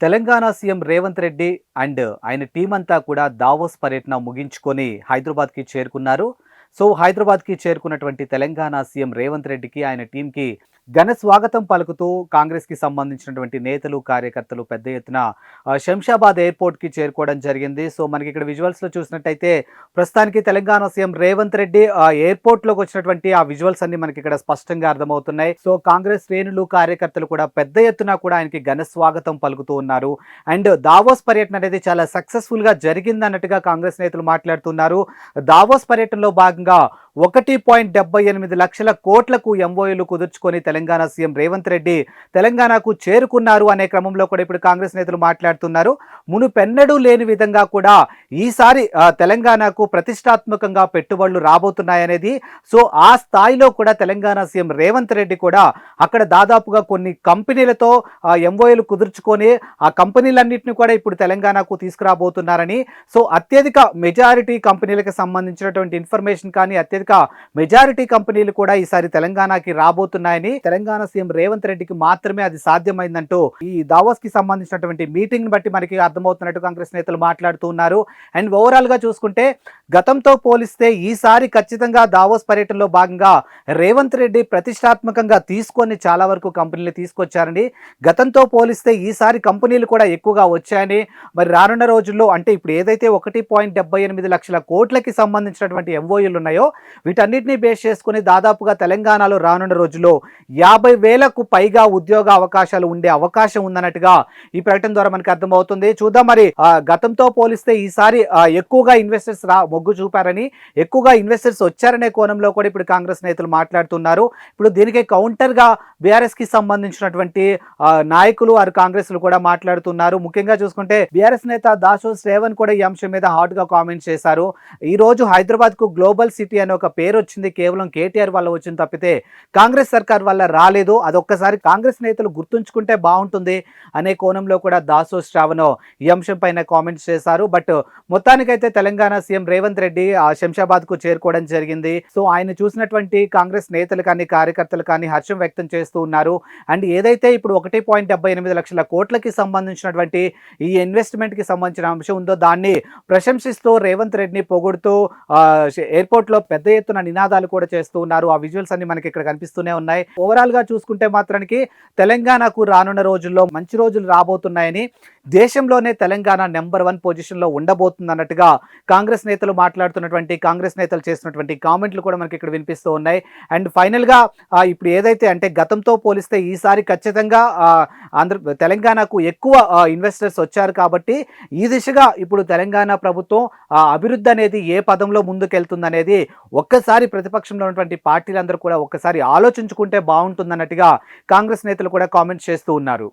Telangana CM Revanth Reddy and ఆయన team అంతా కూడా దావోస్ పర్యటన ముగించుకొని హైదరాబాద్కి చేరుకున్నారు. సో హైదరాబాద్కి చేరుకున్నటువంటి తెలంగాణ సీఎం రేవంత్ రెడ్డికి ఆయన టీంకి ఘన స్వాగతం పలుకుతూ కాంగ్రెస్కి సంబంధించినటువంటి నేతలు కార్యకర్తలు పెద్ద ఎత్తున శంషాబాద్ ఎయిర్పోర్ట్కి చేరుకోవడం జరిగింది. సో మనకి ఇక్కడ విజువల్స్లో చూసినట్టయితే ప్రస్తుతానికి తెలంగాణ సీఎం రేవంత్ రెడ్డి ఎయిర్పోర్ట్లోకి వచ్చినటువంటి ఆ విజువల్స్ అన్ని మనకి ఇక్కడ స్పష్టంగా అర్థమవుతున్నాయి. సో కాంగ్రెస్ శ్రేణులు కార్యకర్తలు కూడా పెద్ద ఎత్తున కూడా ఆయనకి ఘన స్వాగతం పలుకుతూ ఉన్నారు. అండ్ దావోస్ పర్యటన అనేది చాలా సక్సెస్ఫుల్గా జరిగిందన్నట్టుగా కాంగ్రెస్ నేతలు మాట్లాడుతున్నారు. దావోస్ పర్యటనలో భాగంగా 1.78 లక్షల కోట్లకు ఎంఓయూలు కుదుర్చుకొని తెలంగాణ సీఎం రేవంత్ రెడ్డి తెలంగాణకు చేరుకున్నారు అనే క్రమంలో కూడా ఇప్పుడు కాంగ్రెస్ నేతలు మాట్లాడుతున్నారు. మునుపెన్నడూ లేని విధంగా కూడా ఈసారి తెలంగాణకు ప్రతిష్టాత్మకంగా పెట్టుబడులు రాబోతున్నాయనేది. సో ఆ స్థాయిలో కూడా తెలంగాణ సీఎం రేవంత్ రెడ్డి కూడా అక్కడ దాదాపుగా కొన్ని కంపెనీలతో ఎంఓయూలు కుదుర్చుకొని ఆ కంపెనీలన్నింటినీ కూడా ఇప్పుడు తెలంగాణకు తీసుకురాబోతున్నారని, సో అత్యధిక మెజారిటీ కంపెనీలకు సంబంధించినటువంటి ఇన్ఫర్మేషన్ కానీ అత్యధిక మెజారిటీ కంపెనీలు కూడా ఈసారి తెలంగాణకి రాబోతున్నాయని, తెలంగాణ సీఎం రేవంత్ రెడ్డికి మాత్రమే అది సాధ్యమైందంటూ ఈ దావోస్ కి సంబంధించినటువంటి మీటింగ్ బట్టి మనకి అర్థమవుతున్నట్టు కాంగ్రెస్ నేతలు మాట్లాడుతూ ఉన్నారు. అండ్ ఓవరాల్ గా చూసుకుంటే గతంతో పోలిస్తే ఈసారి ఖచ్చితంగా దావోస్ పర్యటనలో భాగంగా రేవంత్ రెడ్డి ప్రతిష్టాత్మకంగా తీసుకొని చాలా వరకు కంపెనీలు తీసుకొచ్చారని, గతంతో పోలిస్తే ఈసారి కంపెనీలు కూడా ఎక్కువగా వచ్చాయని, మరి రానున్న రోజుల్లో అంటే ఇప్పుడు ఏదైతే 1.78 లక్షల కోట్లకి సంబంధించినటువంటి ఎంఓయూలు ఉన్నాయో వీటన్నిటిని బేస్ చేసుకుని దాదాపుగా తెలంగాణలో రానున్న రోజుల్లో 50,000కు పైగా ఉద్యోగ అవకాశాలు ఉండే అవకాశం ఉందన్నట్టుగా ఈ ప్రకటన ద్వారా మనకి అర్థమవుతుంది. చూద్దాం మరి గతంతో పోలిస్తే ఈసారి ఎక్కువగా ఇన్వెస్టర్స్ మొగ్గు చూపారని, ఎక్కువగా ఇన్వెస్టర్స్ వచ్చారనే కోణంలో కూడా ఇప్పుడు కాంగ్రెస్ నేతలు మాట్లాడుతున్నారు. ఇప్పుడు దీనికి కౌంటర్ గా బీఆర్ఎస్ కి సంబంధించినటువంటి నాయకులు వారు కాంగ్రెస్ కూడా మాట్లాడుతున్నారు. ముఖ్యంగా చూసుకుంటే బీఆర్ఎస్ నేత దాసో శ్రేవణ్ కూడా ఈ అంశం మీద హాట్ గా కామెంట్ చేశారు. ఈ రోజు హైదరాబాద్ కు గ్లోబల్ సిటీ అనే ఒక పేరు వచ్చింది కేవలం కేటీఆర్ వల్ల వచ్చింది తప్పితే కాంగ్రెస్ సర్కార్ వల్ల రాలేదు. అదొక్కసారి కాంగ్రెస్ నేతలు గుర్తుంచుకుంటే బాగుంటుంది అనే కోణంలో కూడా దాసో శ్రావణ్ ఈ అంశం పైన కామెంట్స్ చేశారు. బట్ మొత్తానికైతే తెలంగాణ సీఎం రేవంత్ రెడ్డి శంషాబాద్ కు చేరుకోవడం జరిగింది. సో ఆయన చూసినటువంటి కాంగ్రెస్ నేతలు కానీ కార్యకర్తలు కానీ హర్షం వ్యక్తం చేస్తూ ఉన్నారు. అండ్ ఏదైతే ఇప్పుడు 1.78 లక్షల కోట్లకి సంబంధించినటువంటి ఈ ఇన్వెస్ట్మెంట్ కి సంబంధించిన అంశం ఉందో దాన్ని ప్రశంసిస్తూ రేవంత్ రెడ్డిని పొగుడుతూ ఎయిర్పోర్ట్ లో పెద్ద ఎత్తున నినాదాలు కూడా చేస్తూ ఉన్నారు. ఆ విజువల్స్ అన్ని మనకి ఇక్కడ కనిపిస్తూనే ఉన్నాయి. ఓవరాల్ గా చూసుకుంటే మాత్రానికి తెలంగాణకు రానున్న రోజుల్లో మంచి రోజులు రాబోతున్నాయని, దేశంలోనే తెలంగాణ నెంబర్ 1 పొజిషన్ లో ఉండబోతుంది అన్నట్టుగా కాంగ్రెస్ నేతలు మాట్లాడుతున్నటువంటి, కాంగ్రెస్ నేతలు చేసినటువంటి కామెంట్లు కూడా మనకి ఇక్కడ వినిపిస్తూ ఉన్నాయి. అండ్ ఫైనల్ గా ఇప్పుడు ఏదైతే అంటే గతంతో పోలిస్తే ఈసారి ఖచ్చితంగా తెలంగాణకు ఎక్కువ ఇన్వెస్టర్స్ వచ్చారు కాబట్టి ఈ దిశగా ఇప్పుడు తెలంగాణ ప్రభుత్వం అభివృద్ధి అనేది ఏ పదంలో ముందుకెళ్తుంది అనేది ఒక్కసారి ప్రతిపక్షంలో ఉన్నటువంటి పార్టీలందరూ కూడా ఒక్కసారి ఆలోచించుకుంటే బాగుంటుందన్నట్టుగా కాంగ్రెస్ నేతలు కూడా కామెంట్స్ చేస్తూ ఉన్నారు.